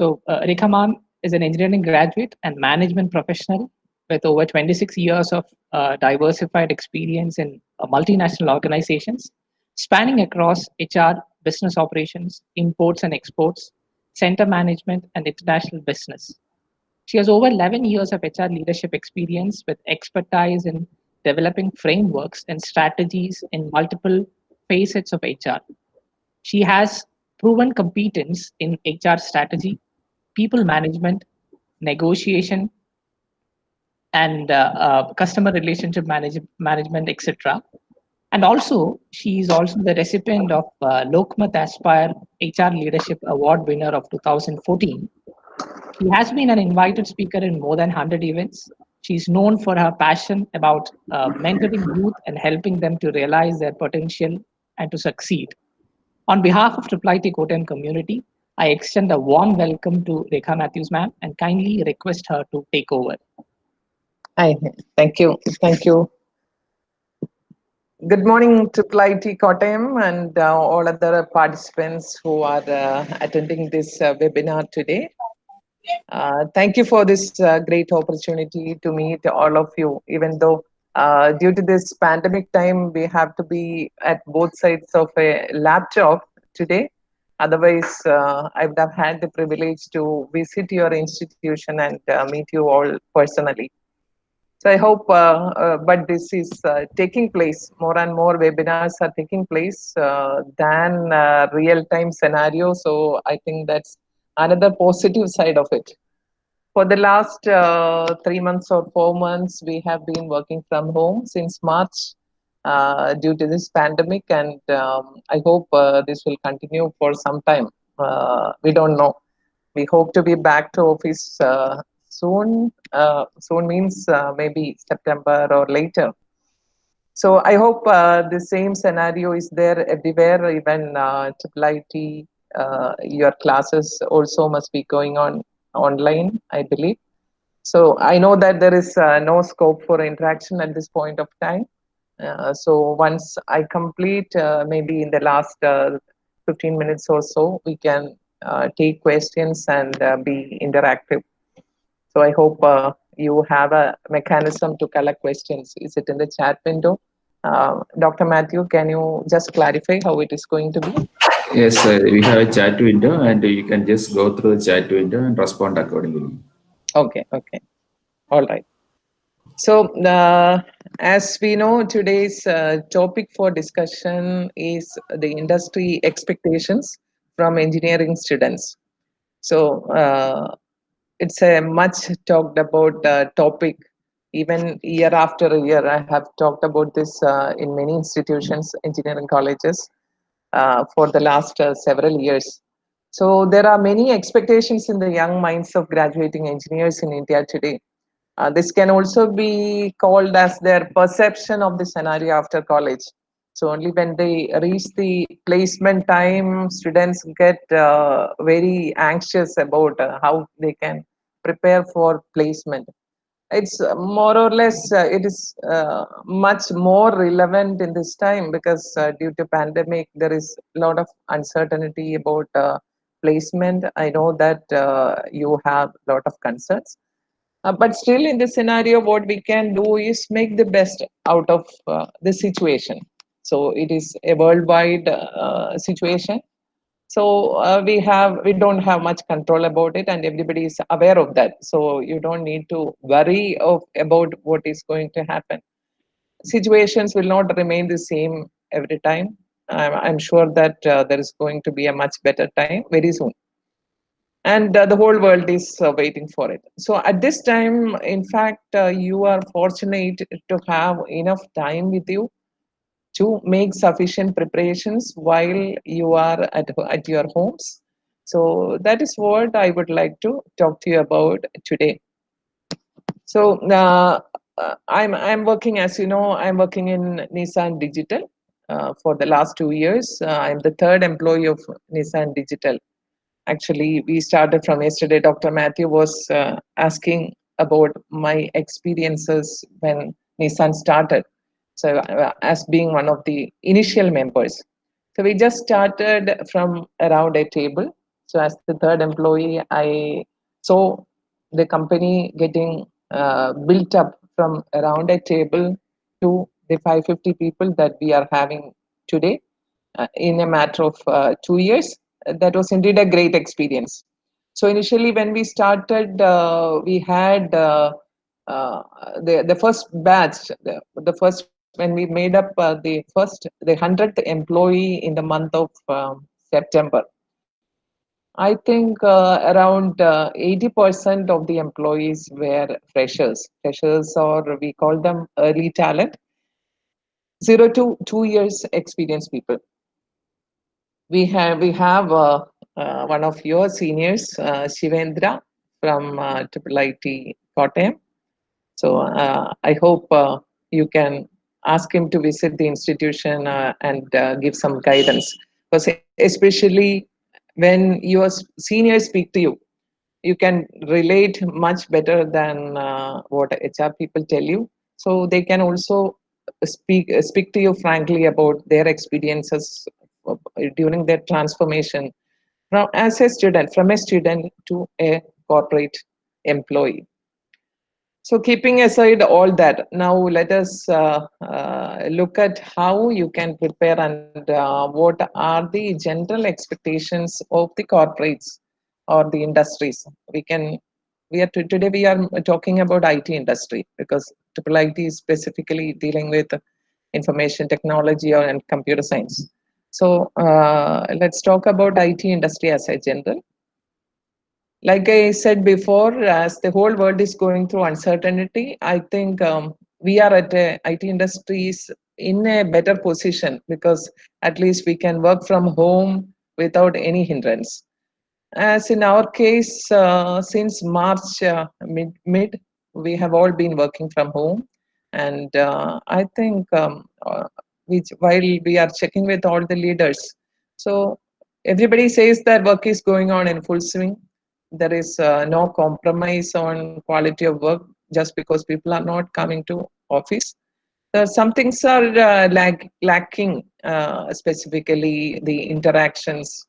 So, Rekha ma'am is an engineering graduate and management professional with over 26 years of diversified experience in multinational organizations, spanning across HR, business operations, imports and exports, center management, and international business. She has over 11 years of HR leadership experience with expertise in developing frameworks and strategies in multiple facets of HR. She has proven competence in HR strategy, people management, negotiation, and customer relationship management, etc. And also, she is also the recipient of Lokmat Aspire HR Leadership Award winner of 2014. She has been an invited speaker in more than 100 events. She's known for her passion about mentoring youth and helping them to realize their potential and to succeed. On behalf of Triple IT Kottayam community, I extend a warm welcome to Rekha Mathews ma'am and kindly request her to take over. Hi, thank you. Thank you. Good morning to IT Kottayam and all other participants who are attending this webinar today. Thank you for this great opportunity to meet all of you, even though due to this pandemic time, we have to be at both sides of a laptop today. Otherwise, I would have had the privilege to visit your institution and meet you all personally. So I hope, but this is taking place, more and more webinars are taking place than real-time scenario. So I think that's another positive side of it. For the last 3 months or 4 months, we have been working from home since March due to this pandemic, and I hope this will continue for some time. We don't know. We hope to be back to office soon. Soon means maybe September or later. So I hope the same scenario is there everywhere. Even Triple IT, your classes also must be going on online, I believe. So I know that there is no scope for interaction at this point of time. So once I complete, maybe in the last 15 minutes or so, we can take questions and be interactive. So I hope you have a mechanism to collect questions. Is it in the chat window? Dr. Mathew, can you just clarify how it is going to be? Yes, we have a chat window and you can just go through the chat window and respond accordingly. Okay, okay. All right. So, as we know, today's topic for discussion is the industry expectations from engineering students. So, it's a much talked about topic. Even year after year, I have talked about this in many institutions, engineering colleges, for the last several years. So, there are many expectations in the young minds of graduating engineers in India today. This can also be called as their perception of the scenario after college. So only when they reach the placement time, students get very anxious about how they can prepare for placement. It's more or less, it is much more relevant in this time because due to pandemic, there is a lot of uncertainty about placement. I know that you have a lot of concerns. But still, in this scenario, what we can do is make the best out of the situation. So it is a worldwide situation. So we don't have much control about it, and everybody is aware of that. So you don't need to worry about what is going to happen. Situations will not remain the same every time. I'm sure that there is going to be a much better time very soon, and the whole world is waiting for it. So at this time, in fact, you are fortunate to have enough time with you to make sufficient preparations while you are at your homes. So that is what I would like to talk to you about today. So I'm working, as you know, I'm working in Nissan Digital for the last 2 years. I'm the third employee of Nissan Digital. Actually, we started from yesterday. Dr. Mathew was asking about my experiences when Nissan started. So, as being one of the initial members. So, we just started from around a table. So as the third employee, I saw the company getting built up from around a table to the 550 people that we are having today in a matter of 2 years. That was indeed a great experience. So initially, when we started, we had uh, the first batch, the first when we made up the 100th employee in the month of September. I think around 80% of the employees were freshers. Freshers, or we call them early talent, 0 to 2 years experience people. We have one of your seniors, Shivendra from Triple IT Kottayam. So I hope you can ask him to visit the institution and give some guidance. Because especially when your seniors speak to you, you can relate much better than what HR people tell you. So they can also speak to you frankly about their experiences during their transformation from a student to a corporate employee. So keeping aside all that, now let us look at how you can prepare and what are the general expectations of the corporates or the industries. Today we are talking about IT industry because triple IT is specifically dealing with information technology and computer science. So let's talk about IT industry as a general. Like I said before, as the whole world is going through uncertainty, I think we are at IT industries in a better position because at least we can work from home without any hindrance. As in our case, since March mid, we have all been working from home, and I think while we are checking with all the leaders, so everybody says that work is going on in full swing. There is no compromise on quality of work just because people are not coming to office. Some things are lacking, specifically the interactions.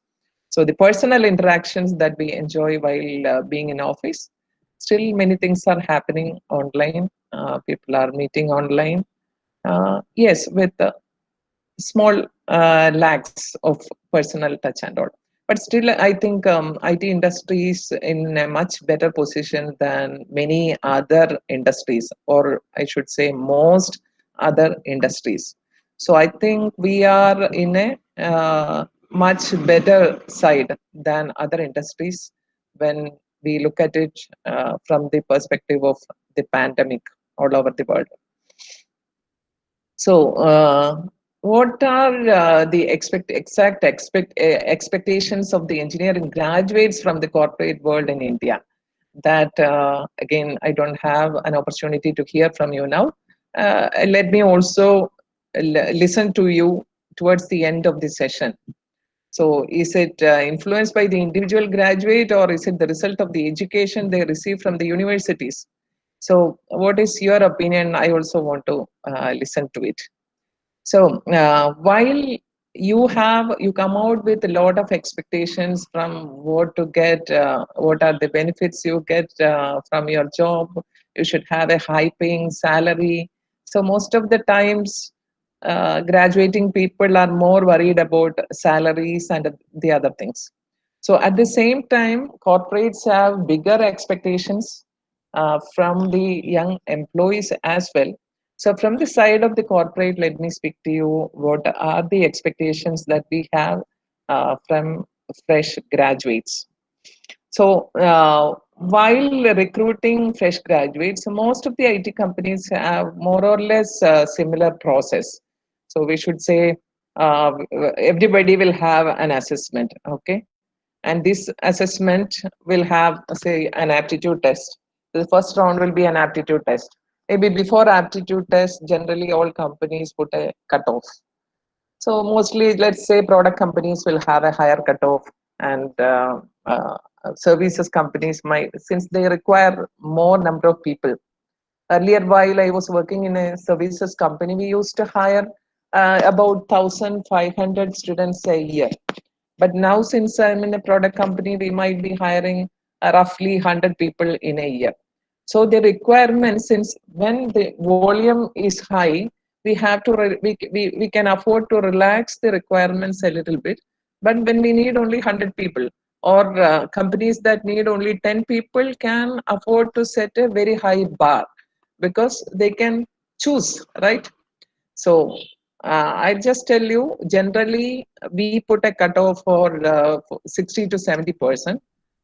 So the personal interactions that we enjoy while being in office, still many things are happening online. People are meeting online. Yes, with small lacks of personal touch and all. But still, I think IT industry is in a much better position than many other industries, or I should say, most other industries. So I think we are in a much better side than other industries when we look at it from the perspective of the pandemic all over the world. So, what are the expectations of the engineering graduates from the corporate world in India? That again, I don't have an opportunity to hear from you now. Let me also listen to you towards the end of the session. So, is it influenced by the individual graduate, or is it the result of the education they receive from the universities? So, what is your opinion? I also want to listen to it. So while you come out with a lot of expectations from what to get, what are the benefits you get from your job. You should have a high paying salary. So most of the times, graduating people are more worried about salaries and the other things. So at the same time, corporates have bigger expectations from the young employees as well. So from the side of the corporate, let me speak to you. What are the expectations that we have from fresh graduates? So while recruiting fresh graduates, most of the IT companies have more or less similar process. So we should say everybody will have an assessment, okay? And this assessment will have, say, an aptitude test. The first round will be an aptitude test. Maybe before aptitude test, generally all companies put a cutoff. So mostly, let's say product companies will have a higher cutoff, and services companies might, since they require more number of people. Earlier, while I was working in a services company, we used to hire about 1,500 students a year. But now, since I'm in a product company, we might be hiring roughly 100 people in a year. So the requirement, since when the volume is high, we have to we can afford to relax the requirements a little bit. But when we need only 100 people, or companies that need only 10 people can afford to set a very high bar, because they can choose, right? So I just tell you, generally we put a cutoff for 60 to 70%.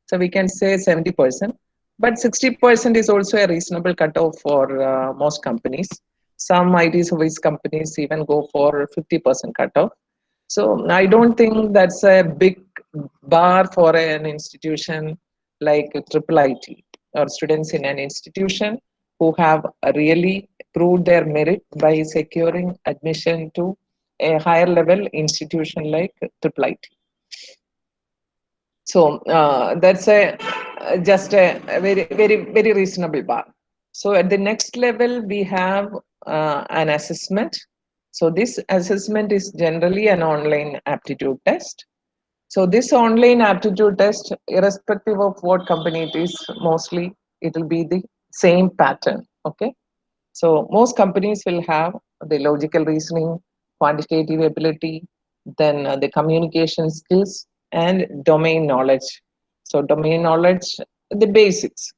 So we can say 70%, but 60% is also a reasonable cutoff for most companies. Some IT service companies even go for 50% cutoff. So I don't think that's a big bar for an institution like Triple IT, or students in an institution who have really proved their merit by securing admission to a higher level institution like Triple IT. So that's a just a very reasonable bar. So at the next level, we have an assessment. So this assessment is generally an online aptitude test. So this online aptitude test, irrespective of what company it is, mostly it will be the same pattern. Okay. So most companies will have the logical reasoning, quantitative ability, then the communication skills and domain knowledge. So domain knowledge, the basics.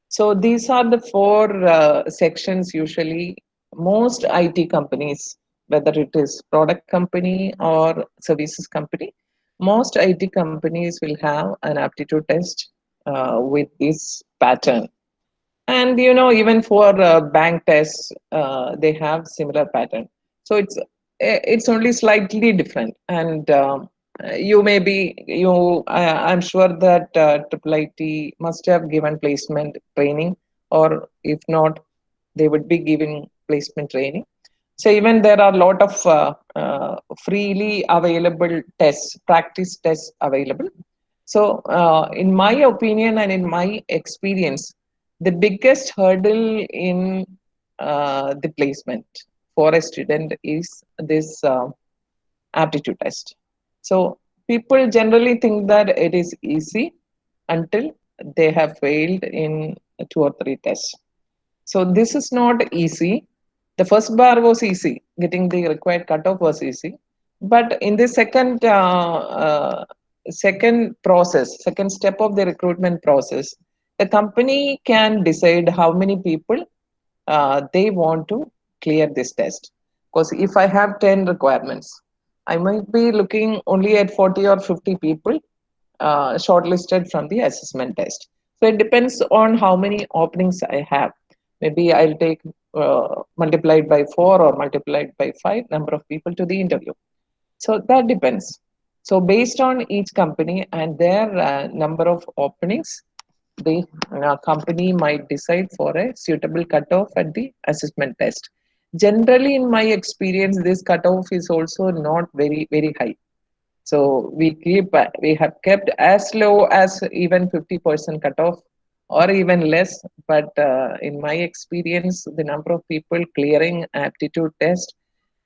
So these are the four sections usually most IT companies, whether it is product company or services company, most IT companies will have an aptitude test with this pattern. And even for bank tests, they have similar pattern. So it's only slightly different. And you may be you I'm sure that triple IT must have given placement training, or if not, they would be giving placement training. So even there are a lot of freely available tests, practice tests available. So in my opinion and in my experience, the biggest hurdle in the placement for a student is this aptitude test. So people generally think that it is easy until they have failed in 2 or 3 tests. So this is not easy. The first bar was easy, getting the required cutoff was easy, but in the second process, second step of the recruitment process, the company can decide how many people they want to clear this test. Because if I have 10 requirements, I might be looking only at 40 or 50 people shortlisted from the assessment test. So it depends on how many openings I have. Maybe I'll take multiplied by 4 or multiplied by 5 number of people to the interview. So that depends. So based on each company and their number of openings, the company might decide for a suitable cutoff at the assessment test. Generally, in my experience, this cutoff is also not very high. So we have kept as low as even 50% cutoff or even less. But in my experience, the number of people clearing aptitude test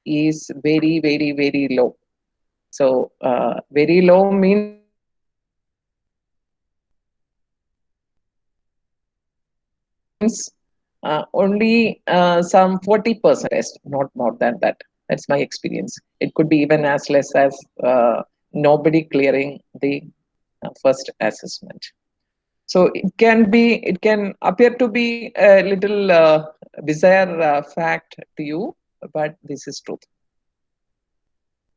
is very low. So very low means only some 40% test, not more than that. That's my experience. It could be even as less as nobody clearing the first assessment. So it can appear to be a little bizarre fact to you, but this is truth.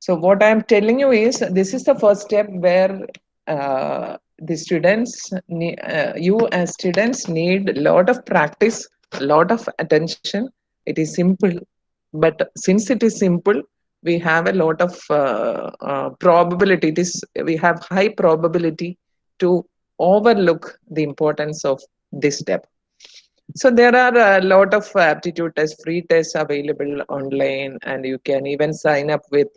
So what I'm telling you is this is the first step where the students, you as students need a lot of practice, a lot of attention. It is simple, but since it is simple, we have a lot of probability. We have high probability to overlook the importance of this step. So there are a lot of aptitude tests, free tests available online, and you can even sign up with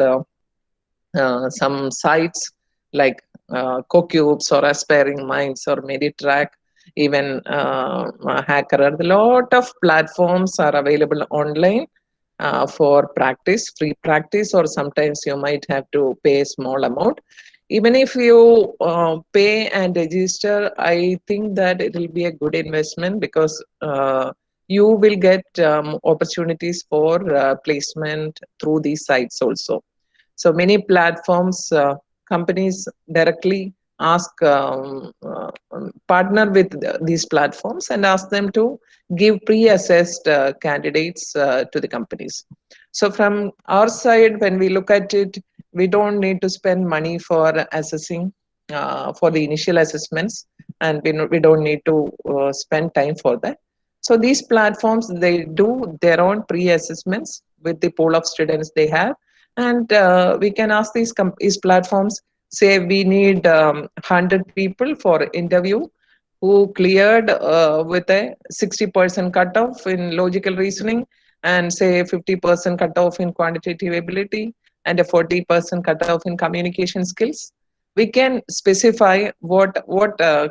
some sites like CoCubes or Aspiring Minds or Meditrack, even Hacker. A lot of platforms are available online for practice, free practice, or sometimes you might have to pay a small amount. Even if you pay and register, I think that it will be a good investment because you will get opportunities for placement through these sites also. So many platforms, companies directly ask partner with these platforms and ask them to give pre-assessed candidates to the companies. So from our side, when we look at it, we don't need to spend money for assessing for the initial assessments, and we don't need to spend time for that. So these platforms, they do their own pre-assessments with the pool of students they have, and we can ask these platforms, say we need 100 people for interview who cleared with a 60% cutoff in logical reasoning, and say 50% cutoff in quantitative ability, and a 40% cutoff in communication skills. We can specify what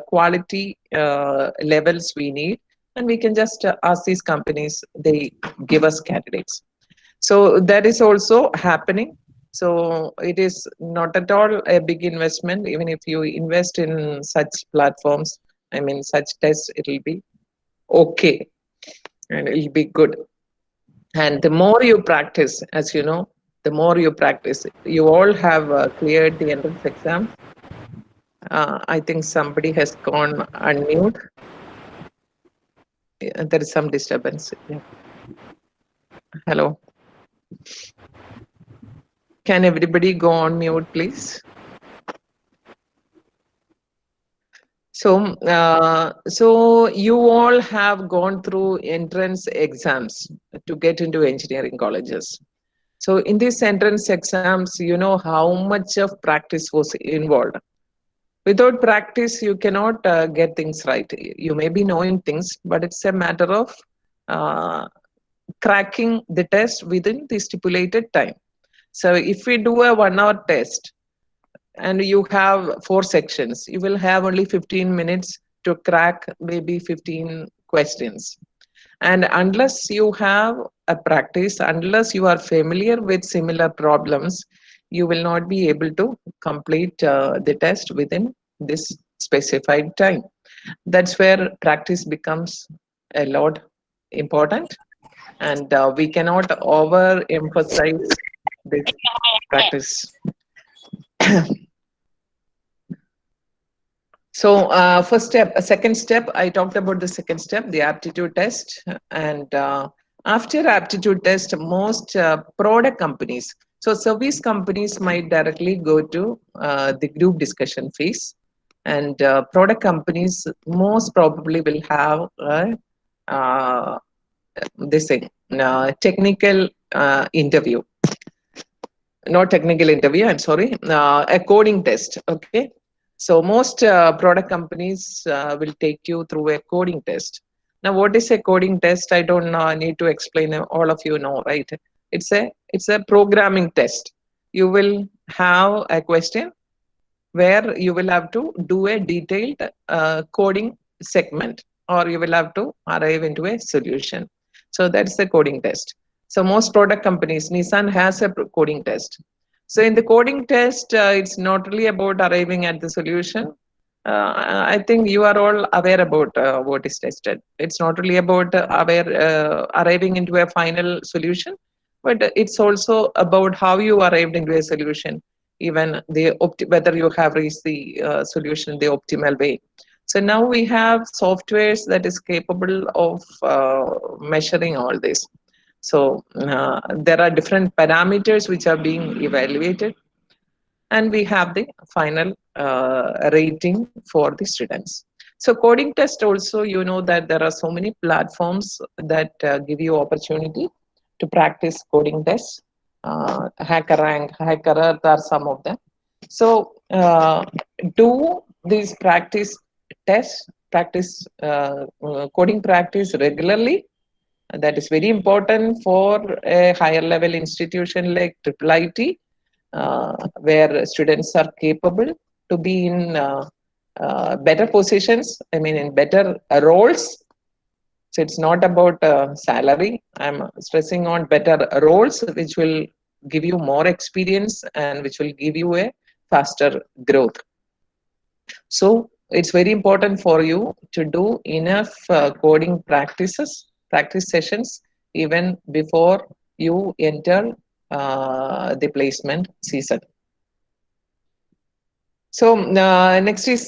quality levels we need, and we can just ask these companies, they give us candidates. So that is also happening. So it is not at all a big investment. Even if you invest in such platforms, I mean such tests, it will be okay and it will be good. And the more you practice, as you know, the more you practice, you all have cleared the entrance exams. I think somebody has gone unmute. There is some disturbance. Yeah. Hello. Can everybody go on mute, please? So you all have gone through entrance exams to get into engineering colleges. So in these entrance exams, you know how much of practice was involved. Without practice, you cannot get things right. You may be knowing things, but it's a matter of uh, cracking the test within the stipulated time. So if we do a 1 hour test, and you have 4 sections, you will have only 15 minutes to crack maybe 15 questions. And unless you have a practice, unless you are familiar with similar problems, you will not be able to complete the test within this specified time. That's where practice becomes a lot important, and we cannot overemphasize this practice. So first step, second step, I talked about the second step, the aptitude test. And after aptitude test, most product companies, so service companies might directly go to the group discussion phase. And product companies most probably will have uh, this thing, technical interview. Not technical interview, I'm sorry, a coding test. Okay. So most product companies will take you through a coding test. Now, what is a coding test? I don't need to explain. All of you know, right? It's a programming test. You will have a question where you will have to do a detailed coding segment, or you will have to arrive into a solution. So that's the coding test. So most product companies, Nissan has a coding test. So in the coding test, it's not really about arriving at the solution. I think you are all aware about what is tested. It's not really about arriving into a final solution, but it's also about how you arrived into a solution, even whether you have reached the solution the optimal way. So now we have softwares that is capable of measuring all this. So there are different parameters which are being evaluated, and we have the final rating for the students. So coding test also, you know that there are so many platforms that give you opportunity to practice coding tests. HackerRank, HackerEarth are some of them. So do these coding practice regularly. That is very important for a higher level institution like IIIT, where students are capable to be in better positions, I mean, in better roles. So it's not about salary. I'm stressing on better roles, which will give you more experience and which will give you a faster growth. So it's very important for you to do enough coding practice sessions, even before you enter the placement season. So next is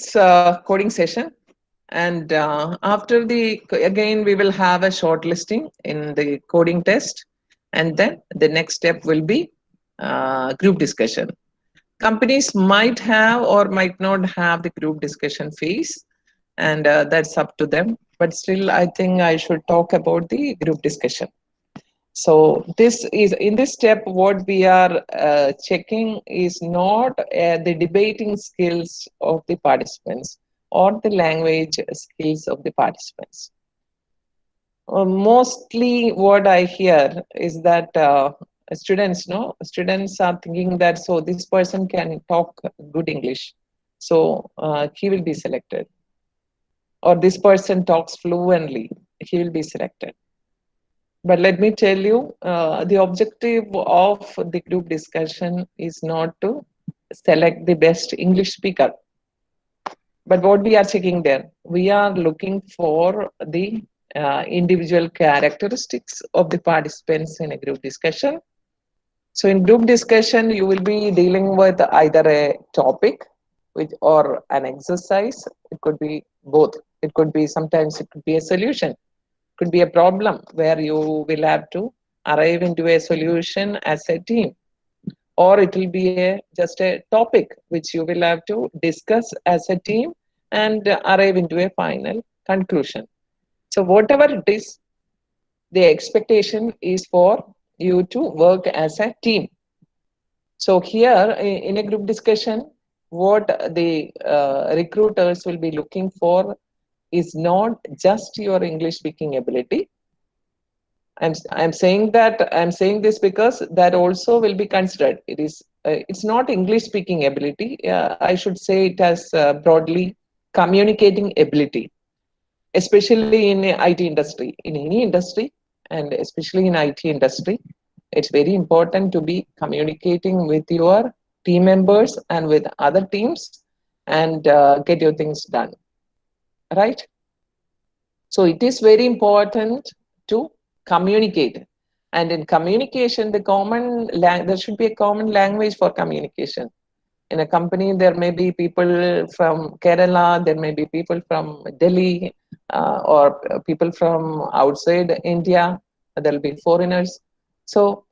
coding session. And after again, we will have a short listing in the coding test. And then the next step will be group discussion. Companies might have or might not have the group discussion phase, and that's up to them. But still, I think I should talk about the group discussion. So this is in this step, what we are checking is not the debating skills of the participants or the language skills of the participants. Mostly what I hear is that students are thinking that, so this person can talk good English, so he will be selected, or this person talks fluently, he will be selected. But let me tell you, the objective of the group discussion is not to select the best English speaker. But what we are checking there, we are looking for the individual characteristics of the participants in a group discussion. So in group discussion, you will be dealing with either a topic or an exercise. It could be both. It could be sometimes it could be a solution, could be a problem where you will have to arrive into a solution as a team, or it will be just a topic which you will have to discuss as a team and arrive into a final conclusion. So whatever it is, the expectation is for you to work as a team. So here in a group discussion, what the recruiters will be looking for is not just your English speaking ability. I'm saying this because that also will be considered. It's not English speaking ability. I should say it as broadly communicating ability, especially in IT industry. In any industry, and especially in IT industry, it's very important to be communicating with your team members and with other teams and get your things done, right? So it is very important to communicate. And in communication, there should be a common language for communication. In a company, there may be people from Kerala, there may be people from Delhi, or people from outside India. There will be foreigners. So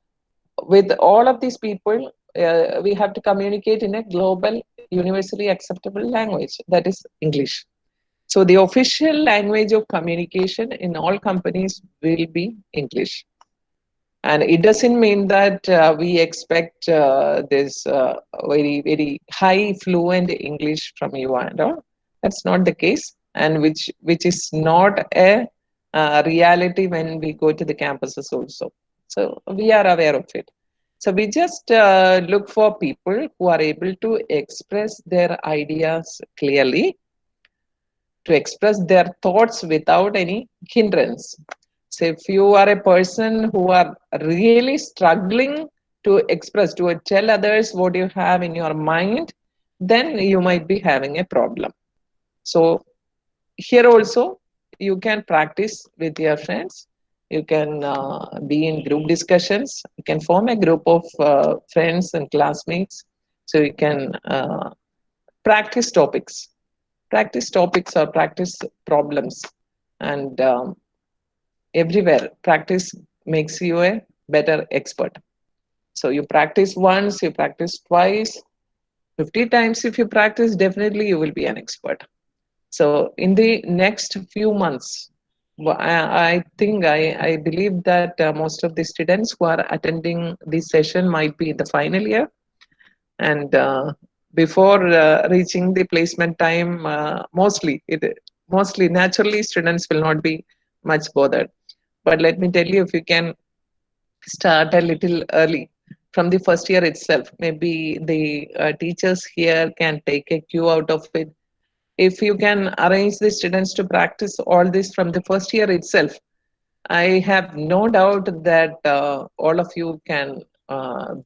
with all of these people, we have to communicate in a global, universally acceptable language, that is English. So the official language of communication in all companies will be English. And it doesn't mean that we expect this very, very high fluent English from you and all. That's not the case, and which is not a reality when we go to the campuses also. So we are aware of it. So we just look for people who are able to express their ideas clearly, to express their thoughts without any hindrance. So if you are a person who are really struggling to express, to tell others what you have in your mind, then you might be having a problem. So here also, you can practice with your friends. You can be in group discussions. You can form a group of friends and classmates. So you can practice topics or practice problems, and everywhere practice makes you a better expert. So you practice once, you practice twice, 50 times. If you practice, definitely you will be an expert. So in the next few months, I think I believe that most of the students who are attending this session might be in the final year, and before reaching the placement time, mostly naturally students will not be much bothered. But let me tell you, if you can start a little early from the first year itself, maybe the teachers here can take a cue out of it. If you can arrange the students to practice all this from the first year itself, I have no doubt that all of you can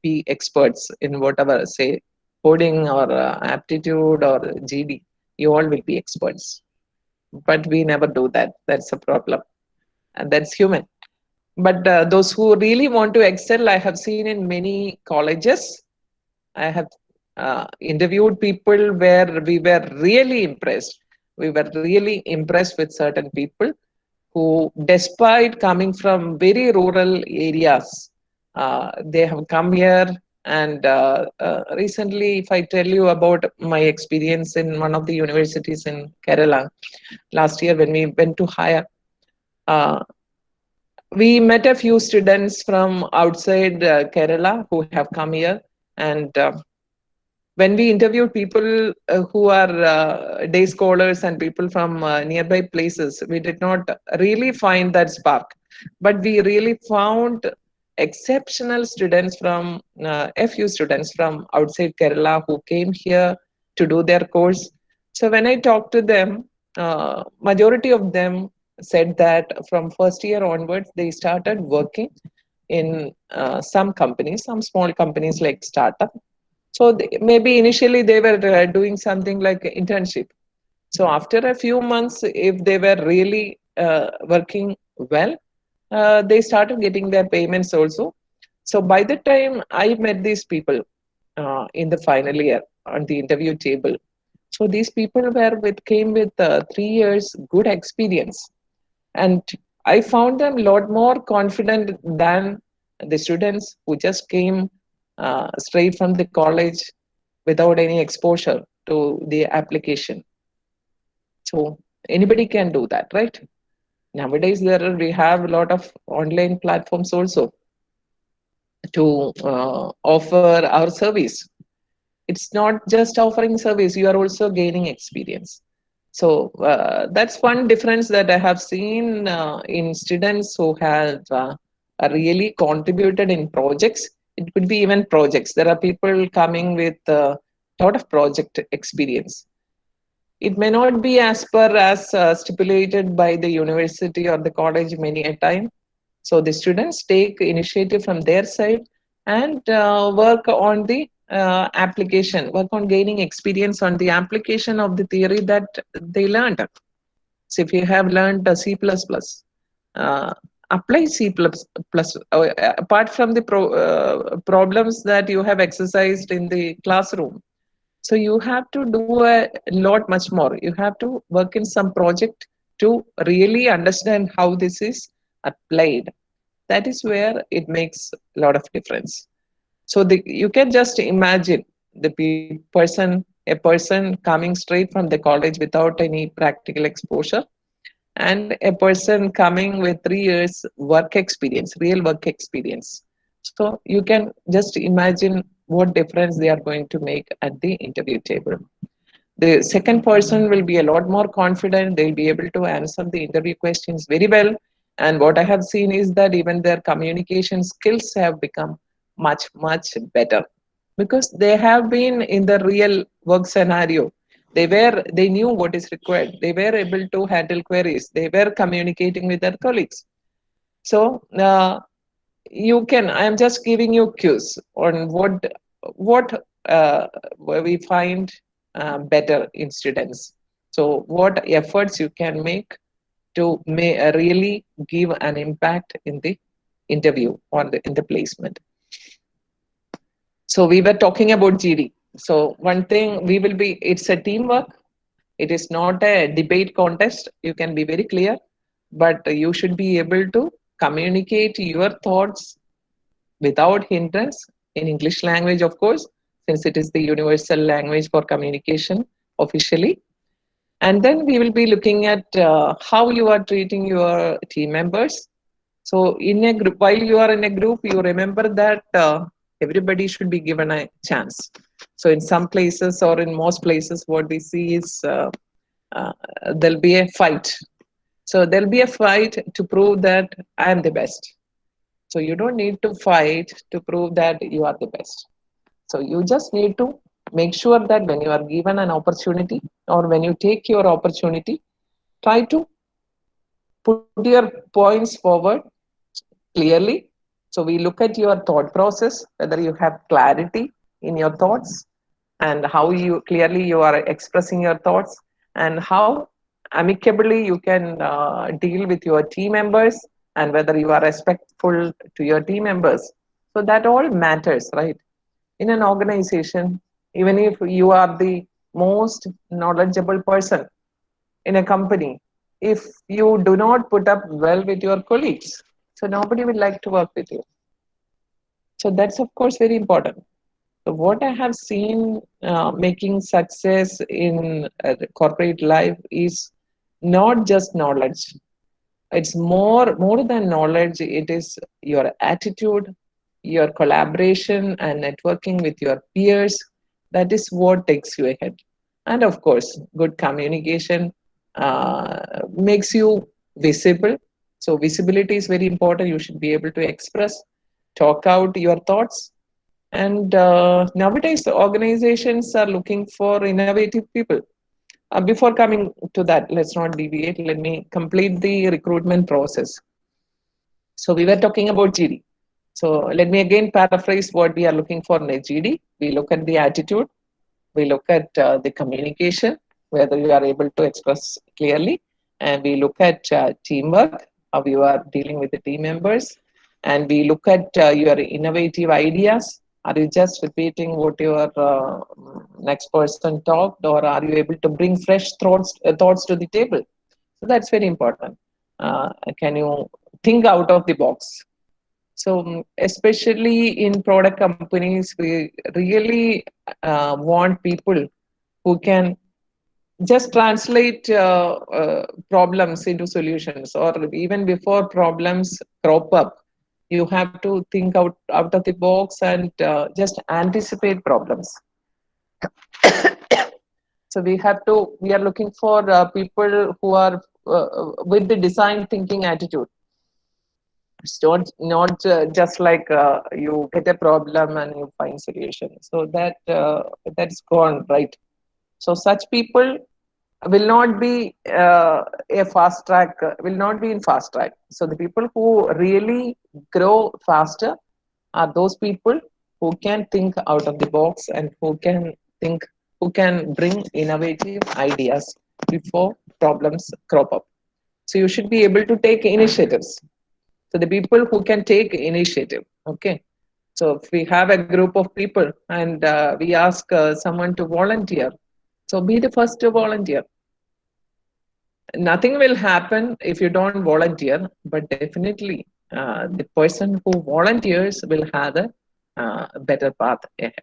be experts in whatever, say, coding or aptitude or GD, you all will be experts. But we never do that. That's a problem, and that's human. But those who really want to excel, I have seen in many colleges. I have interviewed people where we were really impressed. We were really impressed with certain people who, despite coming from very rural areas, they have come here. And recently, if I tell you about my experience in one of the universities in Kerala last year when we went to hire, uh, we met a few students from outside Kerala who have come here. And when we interviewed people who are day scholars and people from nearby places, we did not really find that spark. But we really found exceptional students from a few students from outside Kerala who came here to do their course. So when I talked to them, majority of them said that from first year onwards, they started working in some companies, some small companies like startup. So maybe initially they were doing something like internship. So after a few months, if they were really working well, they started getting their payments also. So by the time I met these people in the final year on the interview table, so these people were with came with 3 years good experience, and I found them a lot more confident than the students who just came straight from the college without any exposure to the application. So anybody can do that, right? Nowadays, we have a lot of online platforms also to offer our service. It's not just offering service; you are also gaining experience. So that's one difference that I have seen in students who have really contributed in projects. It could be even projects. There are people coming with a lot of project experience. It may not be as per as stipulated by the university or the college many a time. So the students take initiative from their side and work on the application, work on gaining experience on the application of the theory that they learned. So if you have learned C++, uh, apply C++, apart from the problems that you have exercised in the classroom. So you have to do a lot much more. You have to work in some project to really understand how this is applied. That is where it makes a lot of difference. So you can just imagine a person coming straight from the college without any practical exposure, and a person coming with 3 years work experience, real work experience. So you can just imagine what difference they are going to make at the interview table. The second person will be a lot more confident. They'll be able to answer the interview questions very well. And what I have seen is that even their communication skills have become much, much better because they have been in the real work scenario. They knew what is required. They were able to handle queries. They were communicating with their colleagues. So you can. I am just giving you cues on what we find better in students. So what efforts you can make to really give an impact in the interview or in the placement. So we were talking about GD. So one thing we will be, it's a teamwork. It is not a debate contest. You can be very clear, but you should be able to communicate your thoughts without hindrance in English language, of course, since it is the universal language for communication officially. And then we will be looking at how you are treating your team members. So in a group, while you are in a group, you remember that everybody should be given a chance. So in some places or in most places, what we see is uh, there'll be a fight. So there'll be a fight to prove that I am the best. So you don't need to fight to prove that you are the best. So you just need to make sure that when you are given an opportunity or when you take your opportunity, try to put your points forward clearly. So we look at your thought process, whether you have clarity in your thoughts, and how you clearly you are expressing your thoughts, and how amicably you can deal with your team members, and whether you are respectful to your team members. So that all matters, right? In an organization, even if you are the most knowledgeable person in a company, if you do not put up well with your colleagues, so nobody will like to work with you. So that's of course very important. So what I have seen making success in corporate life is not just knowledge. It's more than knowledge. It is your attitude, your collaboration, and networking with your peers. That is what takes you ahead. And of course, good communication makes you visible. So visibility is very important. You should be able to express, talk out your thoughts. And nowadays, organizations are looking for innovative people. Before coming to that, let's not deviate. Let me complete the recruitment process. So we were talking about GD. So let me again paraphrase what we are looking for in a GD. We look at the attitude, we look at the communication, whether you are able to express clearly, and we look at teamwork, how you are dealing with the team members, and we look at your innovative ideas. Are you just repeating what your next person talked, or are you able to bring fresh thoughts to the table? So that's very important. Can you think out of the box? So, especially in product companies, we really want people who can just translate problems into solutions, or even before problems crop up, you have to think out of the box and just anticipate problems. So we are looking for people who are with the design thinking attitude. It's not just like you get a problem and you find solution. So that's gone, right? So such people will not be a fast track. Will not be in fast track. So the people who really grow faster are those people who can think out of the box, and who can bring innovative ideas before problems crop up. So you should be able to take initiatives. So the people who can take initiative. Okay. So if we have a group of people and we ask someone to volunteer, so be the first to volunteer. Nothing will happen if you don't volunteer, but definitely the person who volunteers will have a better path ahead.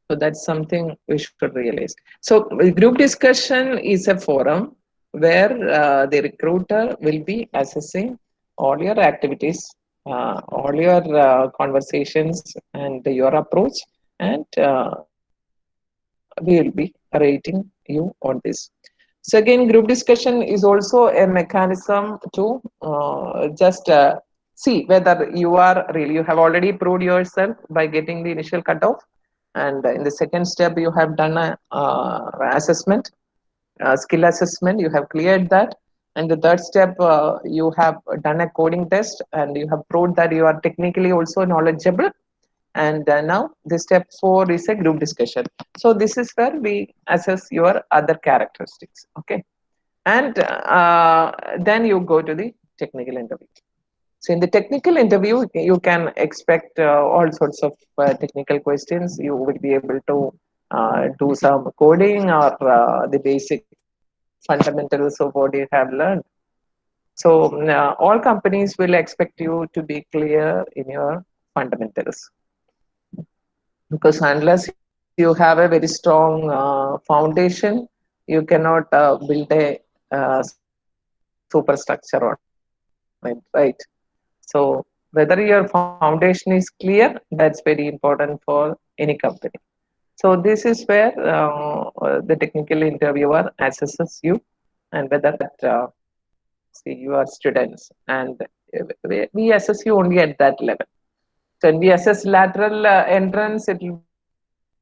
So that's something we should realize. So group discussion is a forum where the recruiter will be assessing all your activities, all your conversations, and your approach, and we will be rating you on this. So again, group discussion is also a mechanism to just see whether you have already proved yourself by getting the initial cutoff, and in the second step you have done a assessment, skill assessment. You have cleared that, and the third step you have done a coding test, and you have proved that you are technically also knowledgeable. And now the step 4 is a group discussion. So this is where we assess your other characteristics. Okay. And then you go to the technical interview. So in the technical interview, you can expect all sorts of technical questions. You will be able to do some coding, or the basic fundamentals of what you have learned. So all companies will expect you to be clear in your fundamentals, because unless you have a very strong foundation, you cannot build a superstructure on it, right? So whether your foundation is clear, that's very important for any company. So this is where the technical interviewer assesses you, and whether see your students, and we assess you only at that level. So when we assess lateral entrance, it will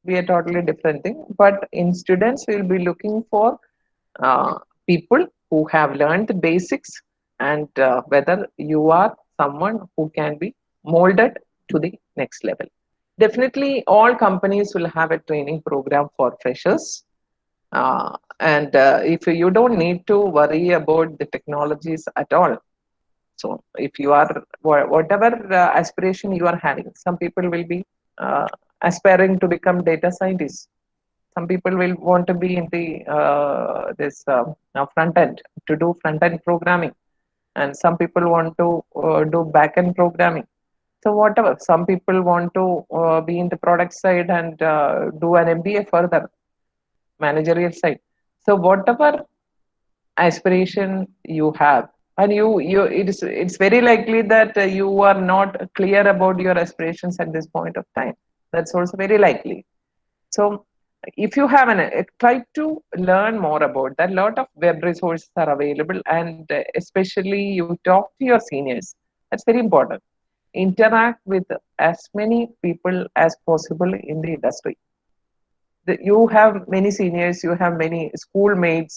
be a totally different thing. But in students, we will be looking for people who have learned the basics, and whether you are someone who can be molded to the next level. Definitely, all companies will have a training program for freshers. And if you don't need to worry about the technologies at all. So if you are whatever aspiration you are having, some people will be uh, aspiring to become data scientists. Some people will want to be in the this front end to do front end programming, and some people want to do back end programming. So whatever, some people want to be in the product side and do an MBA further, managerial side. So whatever aspiration you have, and you it's very likely that you are not clear about your aspirations at this point of time. That's also very likely. So if you have try to learn more about that. A lot of web resources are available, and especially you talk to your seniors. That's very important. Interact with as many people as possible in the industry. You have many seniors, you have many schoolmates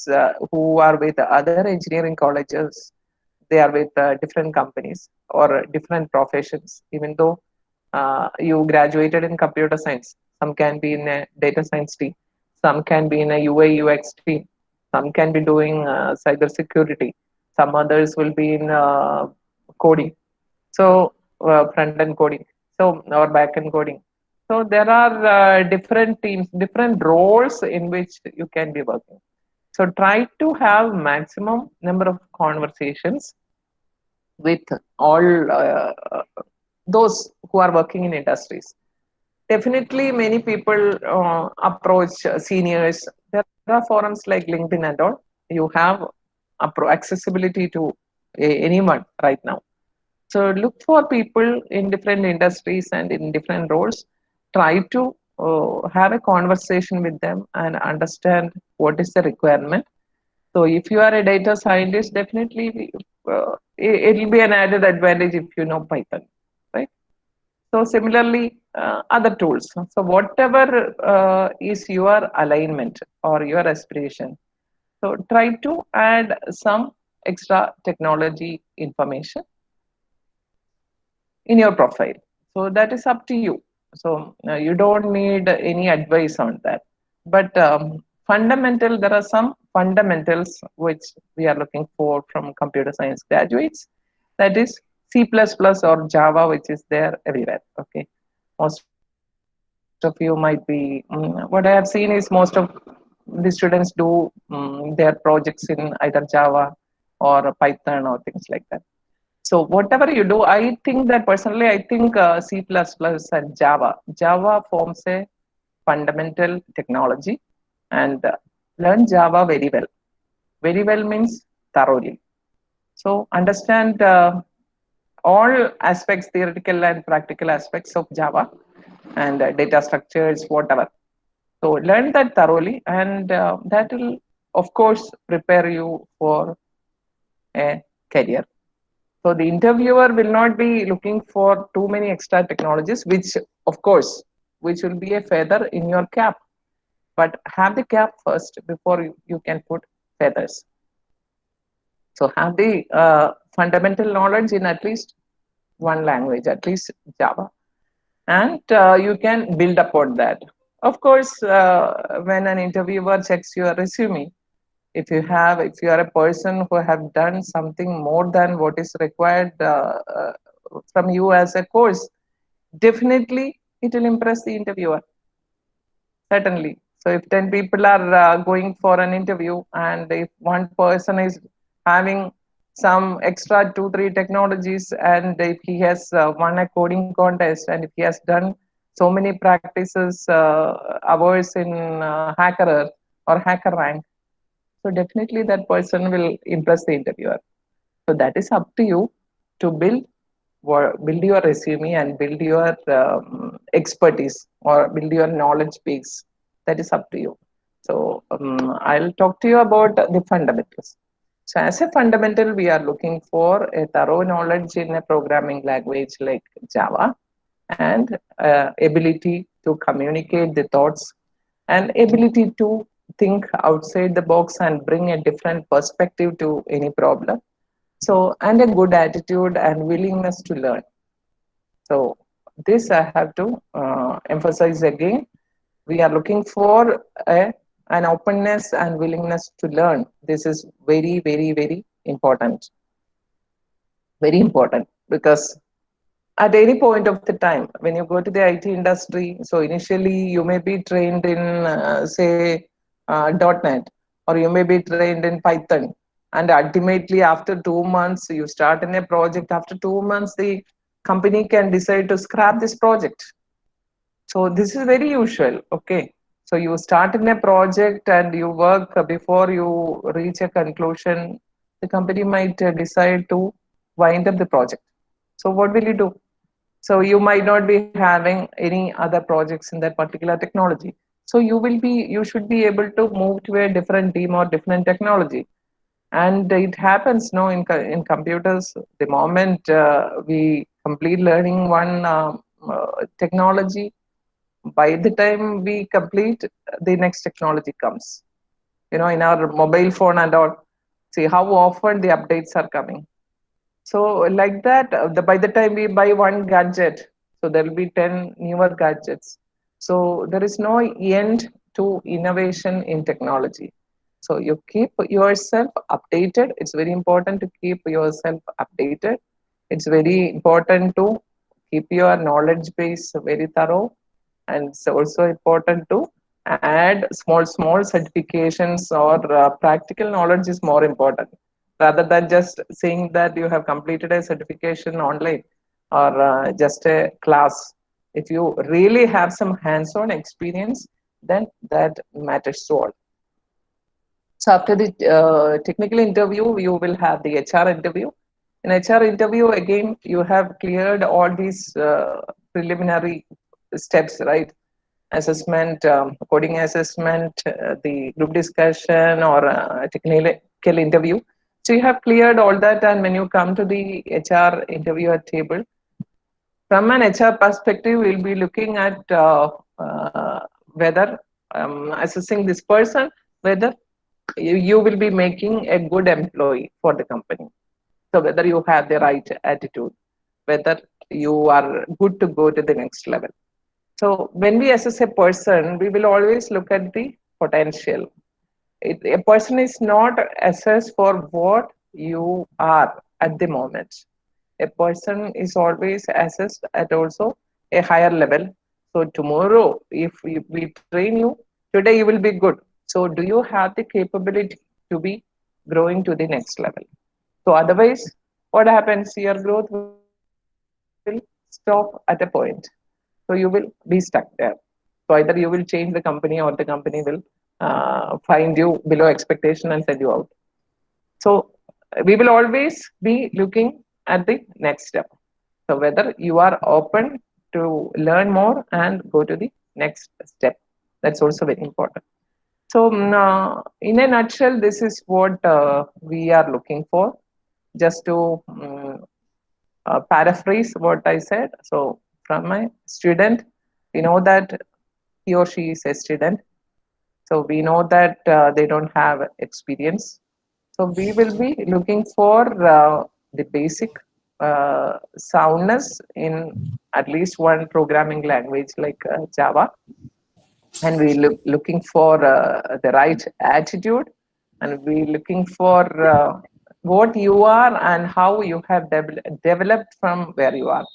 who are with other engineering colleges. They are with different companies or different professions, even though you graduated in computer science. Some can be in a data science team, some can be in a UI/UX team, some can be doing cyber security, some others will be in coding. So front end coding, so or back end coding. So there are different teams, different roles in which you can be working. So try to have maximum number of conversations with all those who are working in industries. Definitely, many people approach seniors. There are forums like LinkedIn and all. You have accessibility to anyone right now. So look for people in different industries and in different roles. Try to have a conversation with them and understand what is the requirement. So if you are a data scientist, definitely it will be an added advantage if you know Python, right? So similarly, other tools. So whatever is your alignment or your aspiration, so try to add some extra technology information in your profile. So that is up to you. So you don't need any advice on that. But there are some fundamentals which we are looking for from computer science graduates. That is C++ or Java, which is there everywhere. Okay, most of you might be. What I have seen is most of the students do their projects in either Java or Python or things like that. So whatever you do, I think that personally, I think C++ and Java forms a fundamental technology, and learn Java very well. Very well means thoroughly. So understand all aspects, theoretical and practical aspects of Java and data structures, whatever. So learn that thoroughly, and that will, of course, prepare you for a career. So the interviewer will not be looking for too many extra technologies, which of course, which will be a feather in your cap. But have the cap first before you can put feathers. So have the fundamental knowledge in at least one language, at least Java, and you can build upon that. Of course, when an interviewer checks your resume, if you are a person who have done something more than what is required from you as a course, definitely it will impress the interviewer, certainly. So if 10 people are going for an interview, and if one person is having some extra 2 3 technologies, and if he has won a coding contest, and if he has done so many practices hours in hacker Earth or hacker rank, so definitely that person will impress the interviewer. So that is up to you to build your resume and build your expertise or build your knowledge base. That is up to you. So I'll talk to you about the fundamentals. So as a fundamental, we are looking for a thorough knowledge in a programming language like Java, and ability to communicate the thoughts, and ability to think outside the box and bring a different perspective to any problem. So, and a good attitude and willingness to learn. So this I have to emphasize again. We are looking for an openness and willingness to learn. This is very, very, very important, because at any point of the time when you go to the IT industry, so initially you may be trained in say .NET, or you may be trained in Python, and ultimately after 2 months you start in a project. After 2 months the company can decide to scrap this project. So this is very usual. Okay, so you start in a project and you work before you reach a conclusion. The company might decide to wind up the project. So what will you do? So you might not be having any other projects in that particular technology. So you should be able to move to a different team or different technology. And it happens now in computers. The moment we complete learning one technology, by the time we complete, the next technology comes. In our mobile phone and all, see how often the updates are coming. So like that, by the time we buy one gadget, so there will be 10 newer gadgets. So there is no end to innovation in technology. So you keep yourself updated. It's very important to keep yourself updated. It's very important to keep your knowledge base very thorough. And it's also important to add small certifications, or practical knowledge is more important, rather than just saying that you have completed a certification online, or just a class. If you really have some hands-on experience, then that matters to all. So after the technical interview, you will have the HR interview. In HR interview, again, you have cleared all these preliminary steps, right? Assessment, coding assessment, the group discussion, or technical interview. So you have cleared all that, and when you come to the HR interviewer table, from an HR perspective, we'll be looking at whether assessing this person, whether you will be making a good employee for the company. So whether you have the right attitude, whether you are good to go to the next level. So when we assess a person, we will always look at the potential. A person is not assessed for what you are at the moment. A person is always assessed at also a higher level. So tomorrow, if we train you, today you will be good. So do you have the capability to be growing to the next level? So otherwise, what happens? Your growth will stop at a point. So you will be stuck there. So either you will change the company, or the company will find you below expectation and send you out. So we will always be looking at the next step. So whether you are open to learn more and go to the next step, that's also very important. So in a nutshell, this is what we are looking for. Just to paraphrase what I said. So from my student, we know that he or she is a student. So we know that they don't have experience. So we will be looking for the basic soundness in at least one programming language like Java, and we looking for the right attitude, and we looking for what you are and how you have developed from where you are.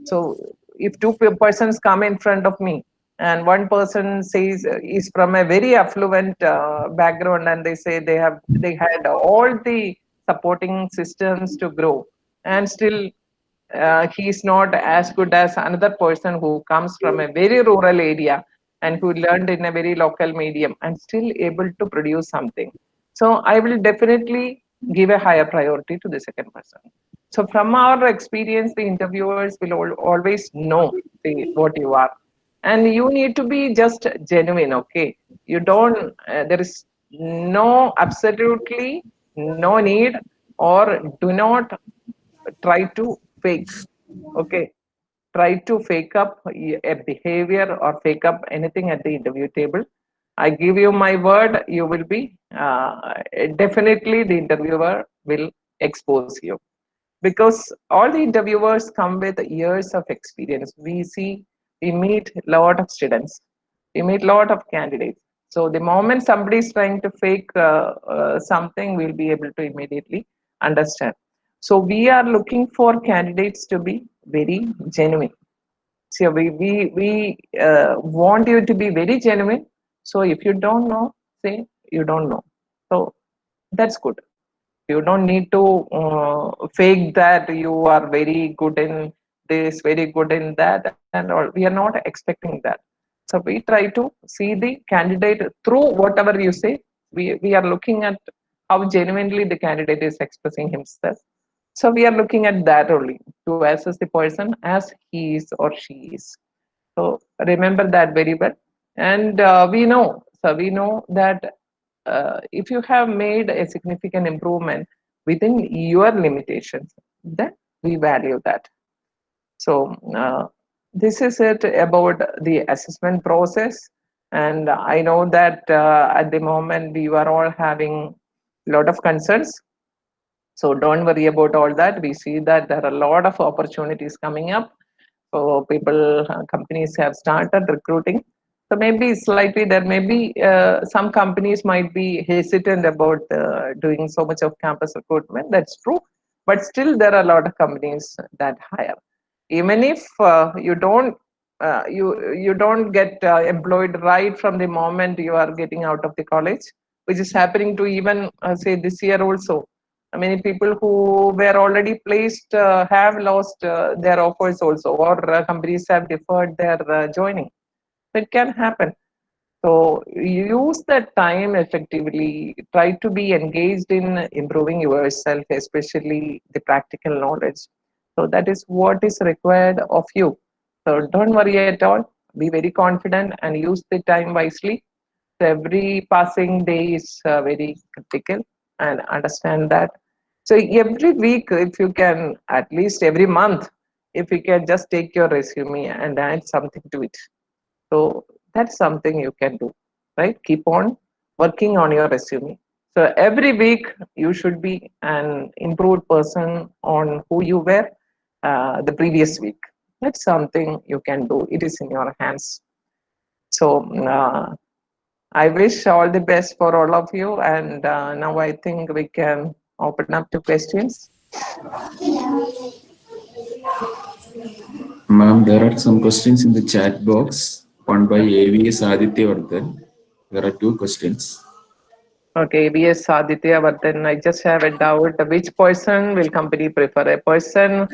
So if two persons come in front of me, and one person says is from a very affluent background, and they say they had all the supporting systems to grow, and still he is not as good as another person who comes from a very rural area and who learned in a very local medium and still able to produce something. So I will definitely give a higher priority to the second person. So from our experience, the interviewers will always know what you are, and you need to be just genuine. Okay, you don't. There is no absolutely no need, or do not try to fake. Okay, try to fake up a behavior or fake up anything at the interview table. I give you my word, you will be definitely, the interviewer will expose you. because all the interviewers come with years of experience. We meet a lot of students, we meet a lot of candidates. So the moment somebody is trying to fake something, we'll be able to immediately understand. So we are looking for candidates to be very genuine. So we want you to be very genuine. So if you don't know, say you don't know. So that's good. You don't need to fake that you are very good in this, very good in that, and all. We are not expecting that. So we try to see the candidate through whatever you say. We are looking at how genuinely the candidate is expressing himself. So we are looking at that only to assess the person as he is or she is. So remember that very well. And we know that if you have made a significant improvement within your limitations, then we value that. So this is it about the assessment process. And I know that at the moment you are all having a lot of concerns. So don't worry about all that. We see that there are a lot of opportunities coming up. So companies have started recruiting. So maybe slightly there may be some companies might be hesitant about doing so much of campus recruitment. That's true, but still there are a lot of companies that hire. Even if you don't get employed right from the moment you are getting out of the college, which is happening to even say this year also. Many people who were already placed have lost their offers also, or companies have deferred their joining. It can happen. So use that time effectively. Try to be engaged in improving yourself, especially the practical knowledge. So that is what is required of you. So don't worry at all. Be very confident and use the time wisely. So every passing day is very critical, and understand that. So every week, if you can, at least every month, if you can just take your resume and add something to it. So that's something you can do, right? Keep on working on your resume. So every week you should be an improved person on who you were the previous week. That's something you can do. It is in your hands. So I wish all the best for all of you. And now I think we can open up to questions. Ma'am, there are some questions in the chat box. One by AVS Aditya Vardhan. There are two questions. Okay, BS Aditya, but then I just have a doubt. Which person will company prefer? A person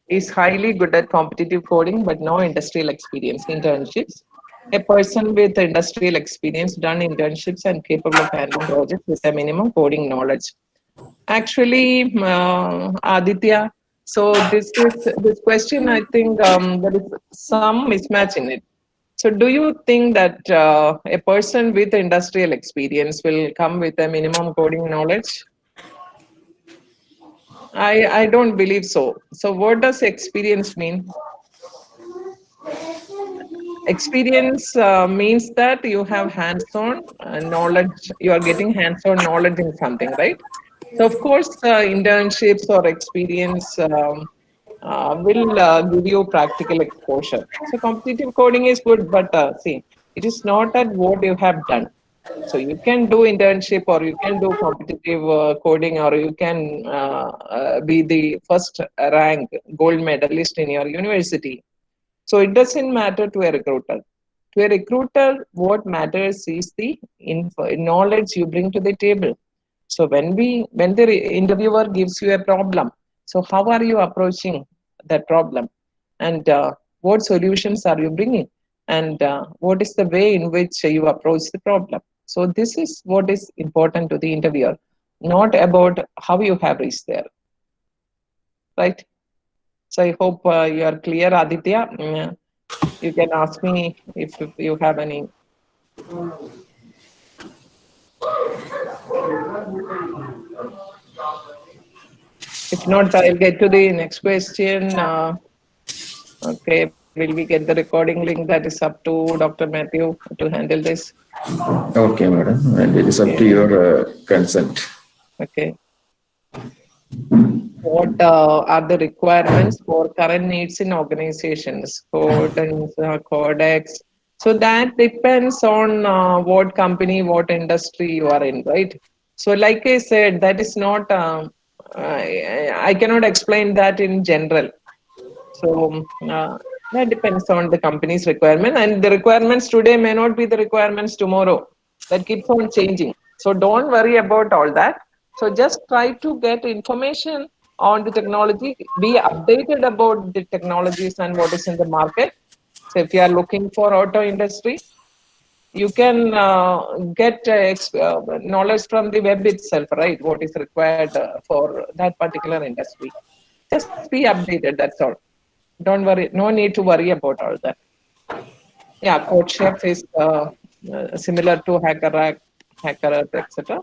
is highly good at competitive coding but no industrial experience, internships. A person with industrial experience, done internships and capable of handling projects with a minimum coding knowledge. Actually, Aditya, so this question, I think there is some mismatch in it. So do you think that a person with industrial experience will come with a minimum coding knowledge? I don't believe so. So what does experience mean? Experience means that you have hands-on knowledge, you are getting hands-on knowledge in something, right? So of course, internships or experience will give you practical exposure. So competitive coding is good, but see, it is not at what you have done. So you can do internship, or you can do competitive coding, or you can be the first rank gold medalist in your university. So it doesn't matter to a recruiter. To a recruiter, what matters is the knowledge you bring to the table. So when the interviewer gives you a problem, so how are you approaching that problem, and what solutions are you bringing, and what is the way in which you approach the problem? So this is what is important to the interviewer, not about how you have reached there, right? So I hope you are clear, Aditya. You can ask me if you have any. If not, I'll get to the next question. Okay, will we get the recording link? That is up to Dr. Mathew to handle this. Okay, madam. And it is up to Okay. your consent. Okay. What are the requirements for current needs in organizations, codens, codex. So that depends on what company, what industry you are in, right? So, like I said, that is not, I cannot explain that in general. So, that depends on the company's requirement, and the requirements today may not be the requirements tomorrow. That keeps on changing. So, don't worry about all that. So, just try to get information on the technology, be updated about the technologies and what is in the market. So, if you are looking for auto industry, you can get knowledge from the web itself, right? What is required for that particular industry. Just be updated. That's all. Don't worry. No need to worry about all that. Yeah, Code Chef is similar to Hacker, etc.